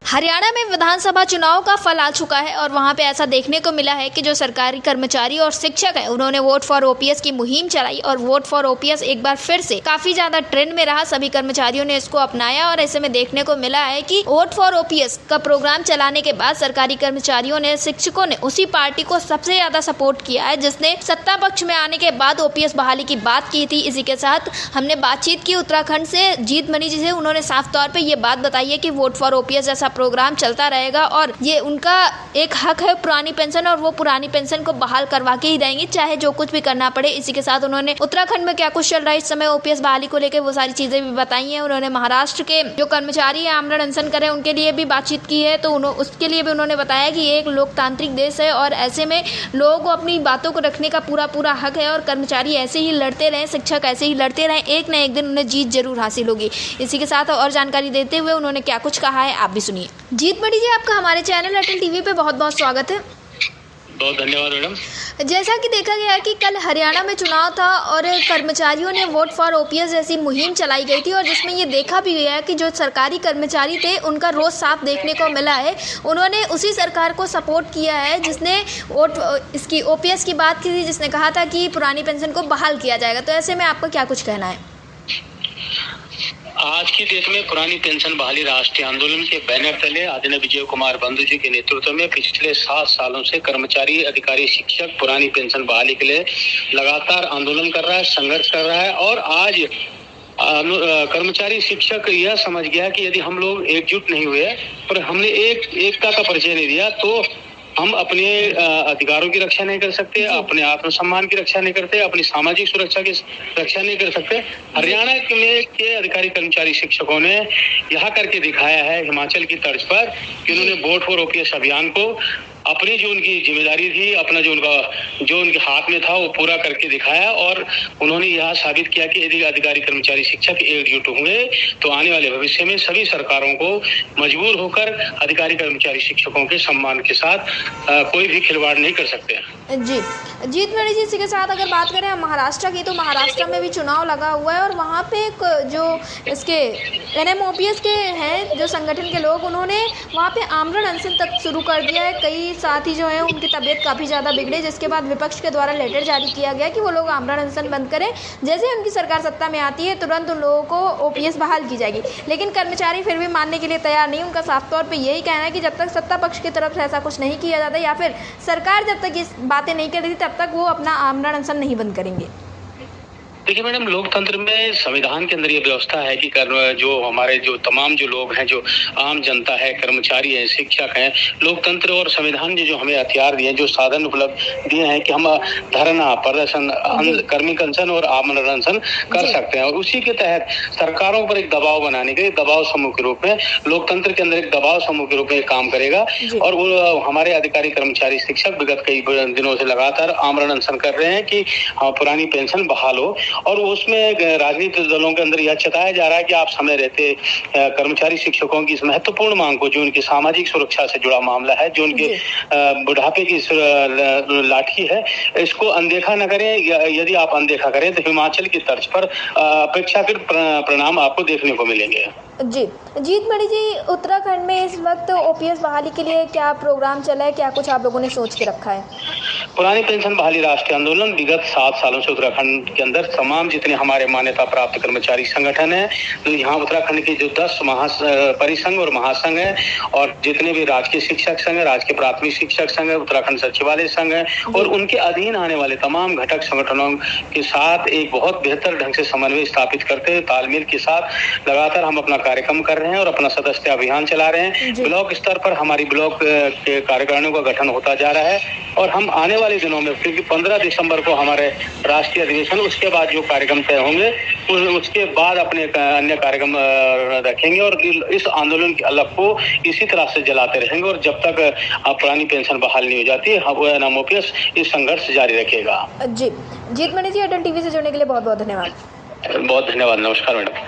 हरियाणा में विधानसभा चुनाव का फल आ चुका है और वहां पे ऐसा देखने को मिला है कि जो सरकारी कर्मचारी और शिक्षक हैं उन्होंने वोट फॉर ओपीएस की मुहिम चलाई और वोट फॉर ओपीएस एक बार फिर से काफी ज्यादा ट्रेंड में रहा। सभी कर्मचारियों ने इसको अपनाया और ऐसे में देखने को मिला है कि वोट फॉर ओपीएस का प्रोग्राम चलाने के बाद सरकारी कर्मचारियों ने, शिक्षकों ने उसी पार्टी को सबसे ज्यादा सपोर्ट किया है जिसने सत्ता पक्ष में आने के बाद ओपीएस बहाली की बात की थी। इसी के साथ हमने बातचीत की उत्तराखंड से जीत मणि जी से। उन्होंने साफ तौर पर ये बात बताई है कि वोट फॉर ओपीएस जैसा प्रोग्राम चलता रहेगा और ये उनका एक हक है पुरानी पेंशन, और वो पुरानी पेंशन को बहाल करवा के ही देंगे चाहे जो कुछ भी करना पड़े। इसी के साथ उन्होंने उत्तराखंड में क्या कुछ चल रहा है इस समय ओपीएस बहाली को लेकर वो सारी चीजें भी बताई हैं। उन्होंने महाराष्ट्र के जो कर्मचारी है आमरण अनशन करे उनके लिए भी बातचीत की है, तो उसके लिए भी उन्होंने बताया कि ये एक लोकतांत्रिक देश है और ऐसे में लोगों को अपनी बातों को रखने का पूरा हक है और कर्मचारी ऐसे ही लड़ते रहे, शिक्षक ऐसे ही लड़ते रहे, एक न एक दिन उन्हें जीत जरूर हासिल होगी। इसी के साथ और जानकारी देते हुए उन्होंने क्या कुछ कहा है आप भी सुनिए। जीत मणि जी, आपका हमारे चैनल अटल टीवी पे बहुत बहुत स्वागत है। बहुत धन्यवाद मैडम। जैसा कि देखा गया कि कल हरियाणा में चुनाव था और कर्मचारियों ने वोट फॉर ओपीएस जैसी मुहिम चलाई गई थी और जिसमें ये देखा भी गया कि जो सरकारी कर्मचारी थे उनका रोज साफ देखने को मिला है। उन्होंने उसी सरकार को सपोर्ट किया है जिसने इसकी ओपीएस की बात की थी, जिसने कहा था कि पुरानी पेंशन को बहाल किया जाएगा। तो ऐसे में आपका क्या कुछ कहना है? आज के देश में पुरानी पेंशन बहाली राष्ट्रीय आंदोलन के बैनर तले आदरणीय विजय कुमार बंधु जी के नेतृत्व में पिछले 7 सालों से कर्मचारी, अधिकारी, शिक्षक पुरानी पेंशन बहाली के लिए लगातार आंदोलन कर रहा है, संघर्ष कर रहा है। और आज कर्मचारी शिक्षक यह समझ गया कि यदि हम लोग एकजुट नहीं हुए और हमने एकता का परिचय नहीं दिया तो हम अपने अधिकारों की रक्षा नहीं कर सकते, अपने आत्मसम्मान की रक्षा नहीं करते, अपनी सामाजिक सुरक्षा की रक्षा नहीं कर सकते। हरियाणा के अधिकारी, कर्मचारी, शिक्षकों ने यह करके दिखाया है हिमाचल की तर्ज पर कि उन्होंने वोट फॉर ओपीएस अभियान को अपनी जो उनकी जिम्मेदारी थी, अपना जो उनके हाथ में था वो पूरा करके दिखाया और उन्होंने यह साबित किया कि यदि अधिकारी, कर्मचारी, शिक्षक एकजुट होंगे तो आने वाले भविष्य में सभी सरकारों को मजबूर होकर अधिकारी, कर्मचारी, शिक्षकों के सम्मान के साथ कोई भी खिलवाड़ नहीं कर सकते। जी जीत मणि जी, इसी के साथ अगर बात करें महाराष्ट्र की तो महाराष्ट्र में भी चुनाव लगा हुआ है और वहाँ पे जो इसके एनएमओपीएस के हैं जो संगठन के लोग, उन्होंने वहाँ पे आमरण अनशन तक शुरू कर दिया है। कई साथी जो हैं उनकी तबीयत काफ़ी ज़्यादा बिगड़ी, जिसके बाद विपक्ष के द्वारा लेटर जारी किया गया कि वो लोग आमरण अनशन बंद करें, जैसे उनकी सरकार सत्ता में आती है तुरंत उन लोगों को ओपीएस बहाल की जाएगी। लेकिन कर्मचारी फिर भी मानने के लिए तैयार नहीं। उनका साफ तौर पर यही कहना है कि जब तक सत्ता पक्ष की तरफ से ऐसा कुछ नहीं किया जाता या फिर सरकार जब तक इस बातें नहीं कर रही तब तक वो अपना आमरण अनशन नहीं बंद करेंगे। देखिए मैडम, लोकतंत्र में संविधान के अंदर ये व्यवस्था है कि जो हमारे जो तमाम जो लोग हैं, जो आम जनता है, कर्मचारी हैं, शिक्षक हैं, लोकतंत्र और संविधान ने जो हमें हथियार दिए, जो साधन उपलब्ध दिए हैं कि हम धरना, प्रदर्शन, कर्मी अनशन और आमरण अनशन कर सकते हैं। और उसी के तहत सरकारों पर एक दबाव बनाने के लिए दबाव समूह के रूप में, लोकतंत्र के अंदर एक दबाव समूह के रूप में काम करेगा। और वो हमारे अधिकारी, कर्मचारी, शिक्षक विगत कई दिनों से लगातार आमरण अनशन कर रहे हैं कि पुरानी पेंशन बहाल हो। और उसमें राजनीतिक दलों के अंदर यह चताया जा रहा है कि आप समय रहते कर्मचारी, शिक्षकों की इस महत्वपूर्ण मांग को, जो उनकी सामाजिक सुरक्षा से जुड़ा मामला है, जो उनके बुढ़ापे की लाठी है, इसको अनदेखा न करें। यदि आप अनदेखा करें तो हिमाचल की तर्ज पर अपेक्षाकृत परिणाम आपको देखने को मिलेंगे। जी जीत मणि जी, उत्तराखंड में इस वक्त ओपीएस बहाली के लिए क्या प्रोग्राम चला है, क्या कुछ आप लोगों ने सोच के रखा है? पुरानी पेंशन बहाली राष्ट्रीय आंदोलन विगत 7 सालों से उत्तराखंड के अंदर तमाम जितने हमारे मान्यता प्राप्त कर्मचारी संगठन हैं, तो यहाँ उत्तराखंड के जो 10 परिसंघ और महासंघ है और जितने भी राजकीय शिक्षक संघ है, राजकीय प्राथमिक शिक्षक संघ है, उत्तराखंड सचिवालय संघ है और उनके अधीन आने वाले तमाम घटक संगठनों के साथ एक बहुत बेहतर ढंग से समन्वय स्थापित करते हुए तालमेल के साथ लगातार हम अपना कार्यक्रम कर रहे हैं और अपना सदस्यता अभियान चला रहे हैं। ब्लॉक स्तर पर हमारी ब्लॉक के कार्यकारिणियों का गठन होता जा रहा है और हम आने वाले दिनों में, क्योंकि 15 दिसंबर को हमारे राष्ट्रीय अधिवेशन, उसके बाद जो कार्यक्रम तय होंगे उसके बाद अपने अन्य कार्यक्रम रखेंगे और इस आंदोलन की अलग को इसी तरह से जलाते रहेंगे और जब तक पुरानी पेंशन बहाल नहीं हो जाती एनएमओपीएस इस संघर्ष जारी रखेगा। जी जीत मणि जी, अटल टीवी से जुड़ने के लिए बहुत बहुत धन्यवाद। बहुत धन्यवाद। नमस्कार मैडम।